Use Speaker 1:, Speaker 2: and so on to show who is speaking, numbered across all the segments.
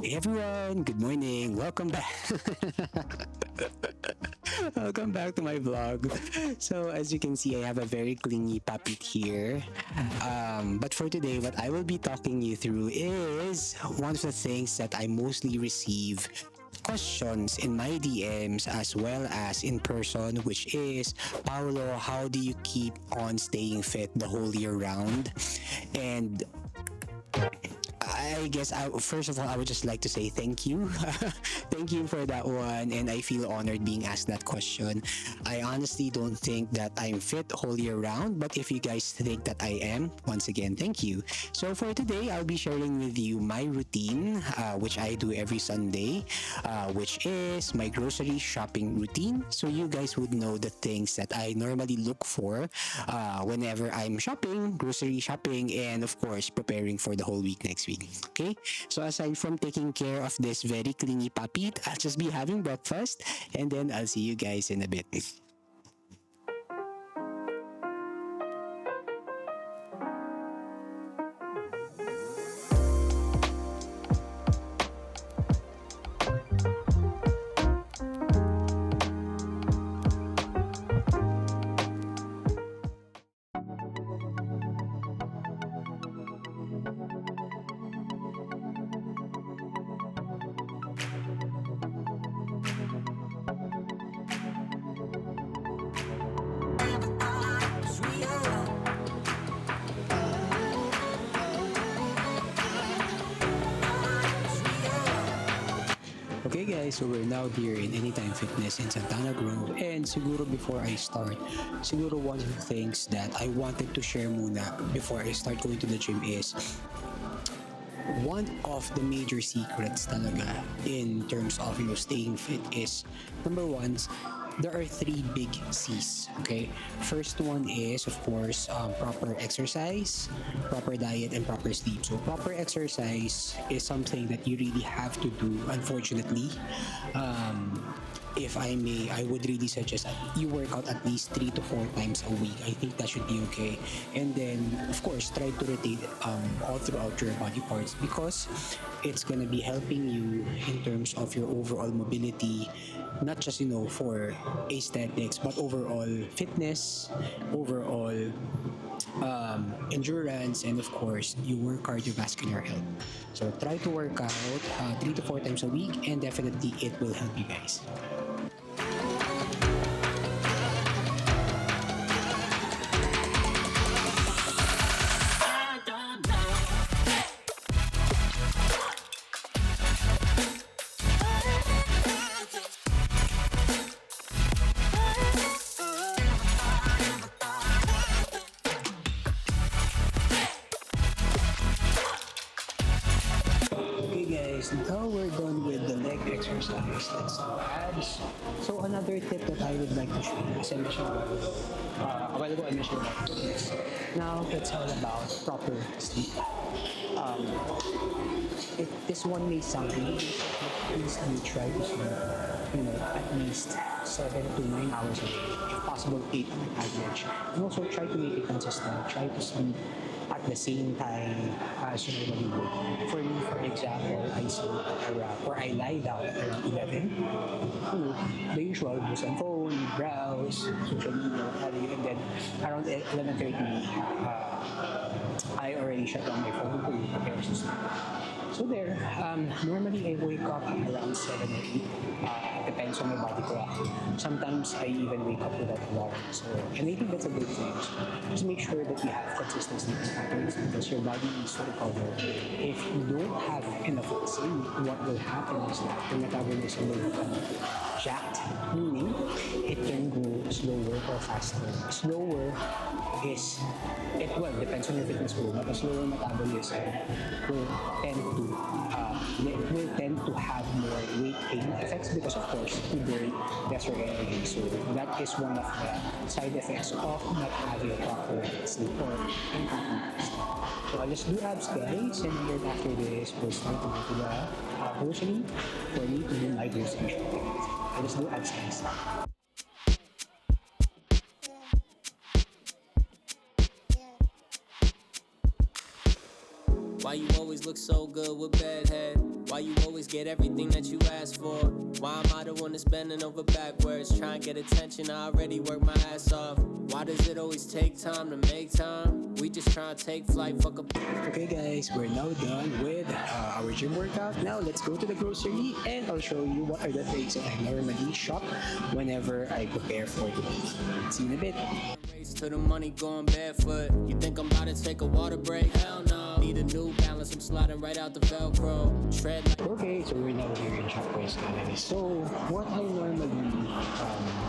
Speaker 1: Hey everyone, good morning. Welcome back. Welcome back to my vlog. So as you can see, I have a very clingy puppet here. But for today, what I will be talking you through is one of the things that I mostly receive questions in my DMs as well as in person, which is, Paolo, how do you keep on staying fit the whole year round? And I guess first of all, I would just like to say thank you. Thank you for that one. And I feel honored being asked that question. I honestly don't think that I'm fit whole year round, but if you guys think that I am, once again, thank you. So for today, I'll be sharing with you my routine, which I do every Sunday, which is my grocery shopping routine. So you guys would know the things that I normally look for whenever I'm shopping, grocery shopping, and of course, preparing for the whole week next week. Okay, so aside from taking care of this very clingy puppy, I'll just be having breakfast and then I'll see you guys in a bit. Okay guys, so we're now here in Anytime Fitness in Santana Grove, and siguro before I start, siguro one of the things that I wanted to share muna before I start going to the gym is one of the major secrets talaga in terms of staying fit is, number one, there are three big C's. Okay, first one is of course proper exercise, proper diet, and proper sleep. So proper exercise is something that you really have to do. Unfortunately, if I may, I would really suggest that you work out at least 3 to 4 times a week. I think that should be okay. And then, of course, try to rotate all throughout your body parts because it's gonna be helping you in terms of your overall mobility, not just for aesthetics, but overall fitness, overall endurance, and of course your cardiovascular health. So try to work out 3 to 4 times a week, and definitely it will help you guys. Okay guys, now we're done with the leg exercise. Let's do abs. So another tip that I would like to share, as I mentioned a while ago, I mentioned about fitness. Now it's all about proper sleep. Um, this one may sound weird, but please do try to sleep, at least 7 to 9 hours a day, if possible 8 on average. And also try to make it consistent. Try to sleep at the same time as you normally would. For me, for example, I sleep around, or I lie down at around 11. The usual, use on phone, browse, social media, what have you, and then around 11:30, I already shut down my phone to prepare to sleep. So there, normally I wake up at around 7 or 8. Depends on my body clock. Sometimes I even wake up without alarm. So, and I think that's a good thing. So just make sure that you have consistent sleep patterns because your body needs to recover. If you don't have enough sleep, what will happen is that your metabolism will become jacked, meaning it can go slower or faster. Slower is it well depends on your fitness goal, but a slower metabolism will tend to have more weight gain effects because of course you burn lesser energy. So that is one of the side effects of not having proper sleep or incomplete rest. So I'll just do abs guys, and then after this we'll start to go to the grocery for me to do my grocery shopping. I'll just do abs guys.
Speaker 2: Why you always look so good with bad head? Why you always get everything that you ask for? Why am I the one that's bending over backwards? Trying to get attention, I already worked my ass off. Why does it always take time to make time? We just trying to take flight, fuck up.
Speaker 1: Okay guys, we're now done with our gym workout. Now let's go to the grocery and I'll show you what are the things that I normally shop whenever I prepare for the week. See you in a bit.
Speaker 2: Race to the money going barefoot. You think I'm about to take a water break? Hell no. Need a new balance, I'm sliding right out the Velcro. Tread like
Speaker 1: Okay, so we're now here in Shopwise guys. So what I normally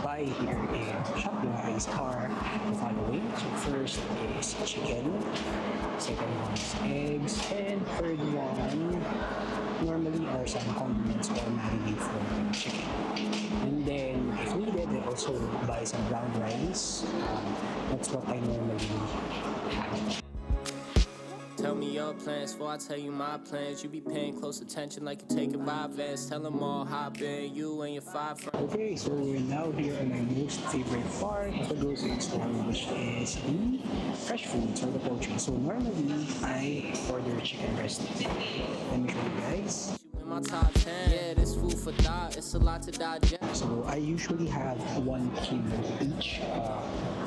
Speaker 1: buy here in Shopwise are the following. So first is chicken, second one is eggs, and third one normally are some condiments or marinade for the chicken. And then if needed, I also buy some brown rice. That's what I normally have.
Speaker 2: tell me your plans before I tell you my plans. You be paying close attention like you taking my advance. Tell them all hop in, you and your 5 friends.
Speaker 1: Okay, so we're now here on my most favorite part of the grocery store, which is the fresh foods or the poultry. So normally, I order chicken breast. Let me show you guys.
Speaker 2: You in my top 10. Yeah, this food for thought, it's a lot to digest.
Speaker 1: So I usually have 1 kilo each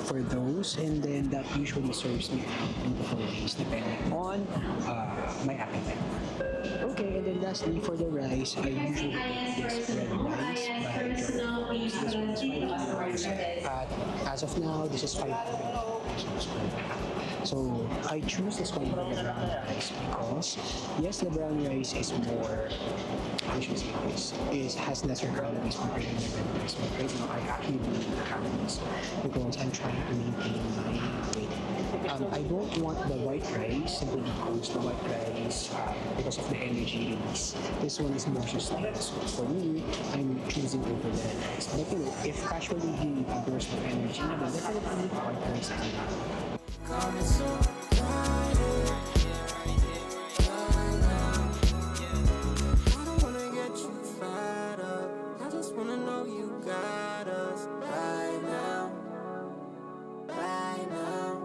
Speaker 1: for those, and then that usually serves me around 3 to 4 days depending on my appetite. Okay, and then lastly for the rice, I usually get this red rice by Jollibee. This one is 5 kilos. As of now, this is 5 pesos per bag. So I choose this one over the brown rice because yes, the brown rice is more, I should say this, has lesser calories compared to the red rice. But right now I actually need the calories because I'm trying to maintain my weight. I don't want the white rice simply because the white rice, because of the energy release, this one is more sustained. So for me, I'm choosing over the red rice. But you know, if casually you need a burst of energy, then definitely white rice is enough.
Speaker 2: Coming so guided. I don't wanna get you fired up. I just wanna know you got us right now. Right now.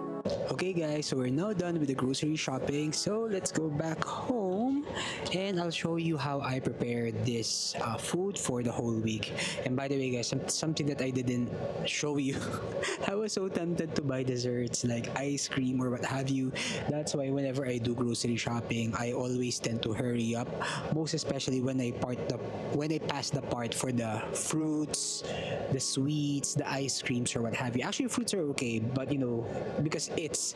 Speaker 1: Okay guys, so we're now done with the grocery shopping. So let's go back home and I'll show you how I prepare this food for the whole week. And by the way guys, something that I didn't show you. I was so tempted to buy desserts like ice cream or what have you. That's why whenever I do grocery shopping, I always tend to hurry up. Most especially when I pass the part for the fruits, the sweets, the ice creams or what have you. Actually fruits are okay, but you know, because it's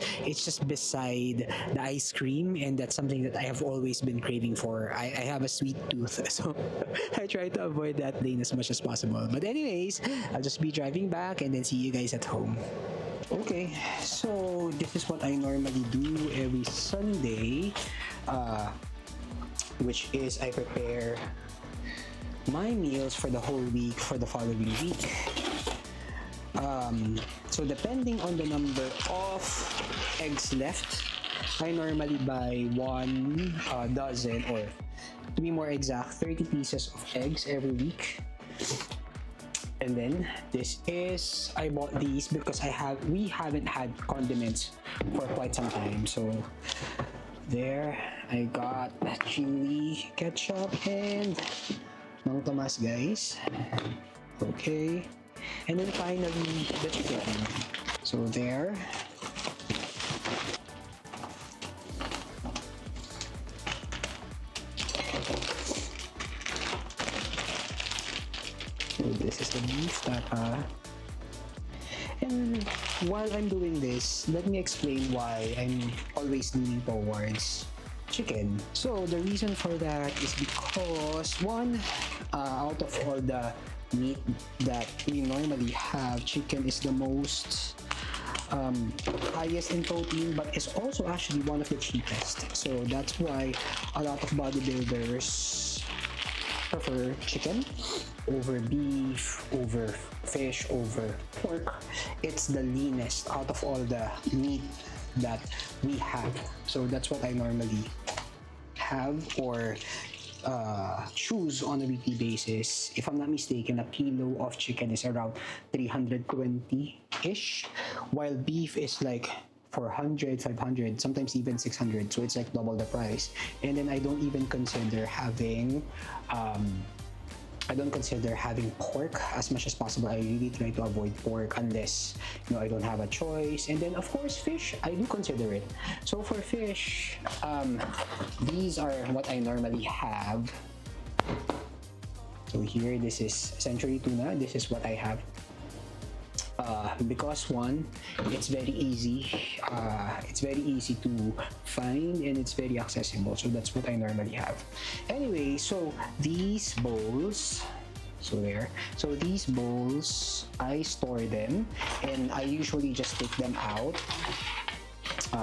Speaker 1: just beside the ice cream, and that's something that I have always been craving for. I have a sweet tooth, so I try to avoid that lane as much as possible. But anyways, I'll just be driving back and then see you guys at home. Okay, so this is what I normally do every Sunday, which is I prepare my meals for the whole week for the following week. So depending on the number of eggs left, I normally buy 1 dozen, or to be more exact, 30 pieces of eggs every week. And then I bought these because we haven't had condiments for quite some time. So there, I got chili, ketchup, and Mang Tomas guys. Okay. And then finally, the chicken. So there. So this is the beef tapa. And while I'm doing this, let me explain why I'm always leaning towards chicken. So the reason for that is because one, out of all the meat that we normally have, chicken is the most highest in protein, but it's also actually one of the cheapest. So that's why a lot of bodybuilders prefer chicken over beef, over fish, over pork. It's the leanest out of all the meat that we have. So that's what I normally have or choose on a weekly basis. If I'm not mistaken, a kilo of chicken is around 320-ish, while beef is like 400, 500, sometimes even 600. So it's like double the price. And then I don't even consider having pork as much as possible. I really try to avoid pork unless I don't have a choice. And then of course fish, I do consider it. So for fish, these are what I normally have. So here, this is century tuna. This is what I have. Because one, it's very easy. It's very easy to find and it's very accessible. So that's what I normally have. Anyway, so these bowls. So there. So these bowls, I store them and I usually just take them out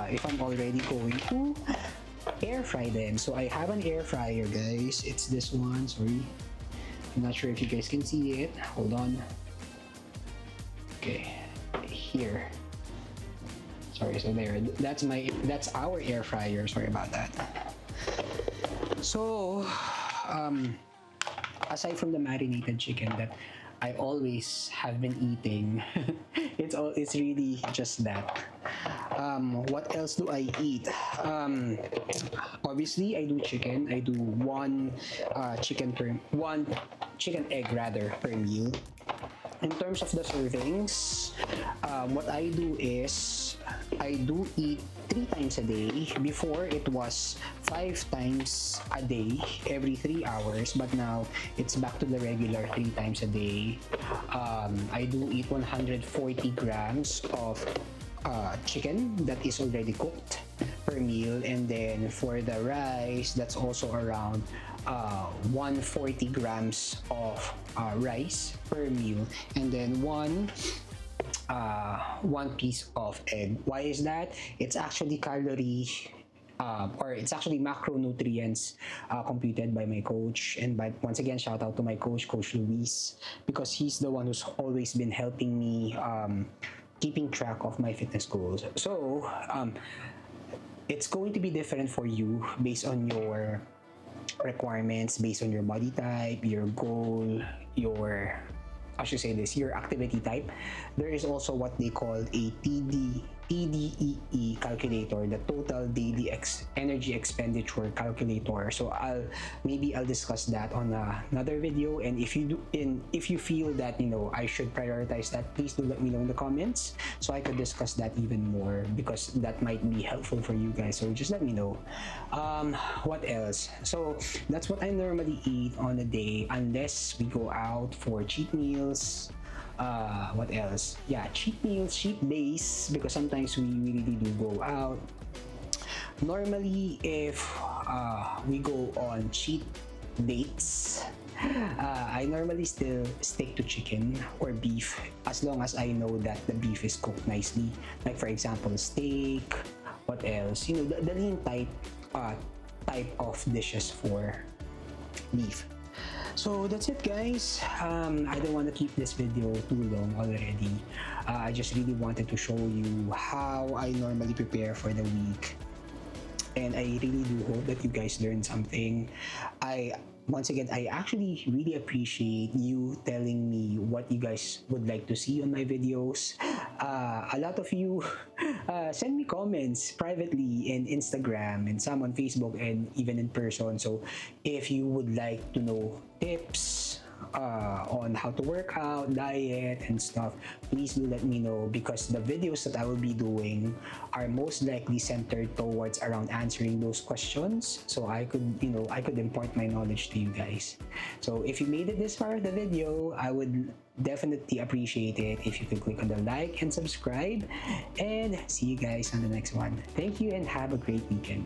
Speaker 1: if I'm already going to air fry them. So I have an air fryer, guys. It's this one. Sorry. I'm not sure if you guys can see it. Hold on. Okay, here. Sorry, so there. That's our air fryer. Sorry about that. So, aside from the marinated chicken that I always have been eating, it's really just that. What else do I eat? Obviously, I do chicken. I do one chicken egg rather per meal. In terms of the servings, what I do is I do eat 3 times a day. Before it was 5 times a day every 3 hours, but now it's back to the regular 3 times a day. I do eat 140 grams of chicken that is already cooked per meal, and then for the rice, that's also around 140 grams of rice per meal, and then one piece of egg. Why is that? It's actually it's actually macronutrients computed by my coach. And once again, shout out to my coach Luis, because he's the one who's always been helping me keeping track of my fitness goals. So it's going to be different for you based on your requirements, based on your body type, your goal, your activity type. There is also what they call a TDEE calculator, the total daily energy expenditure calculator. So I'll discuss that on another video. And if you feel that I should prioritize that, please do let me know in the comments so I could discuss that even more, because that might be helpful for you guys. So just let me know. What else? So that's what I normally eat on a day, unless we go out for cheat meals. What else? Yeah, cheat meals, cheat days, because sometimes we really do go out. Normally, if we go on cheat dates, I normally still stick to chicken or beef, as long as I know that the beef is cooked nicely. Like for example, steak. What else? The lean type of dishes for beef. So that's it, guys. I don't want to keep this video too long already. I just really wanted to show you how I normally prepare for the week, and I really do hope that you guys learned something. Once again, I actually really appreciate you telling me what you guys would like to see on my videos. A lot of you send me comments privately in Instagram, and some on Facebook, and even in person. So if you would like to know tips on how to work out, diet, and stuff, please do let me know, because the videos that I will be doing are most likely centered towards around answering those questions, so I could impart my knowledge to you guys. So if you made it this far of the video, I would definitely appreciate it if you could click on the like and subscribe, and see you guys on the next one. Thank you and have a great weekend.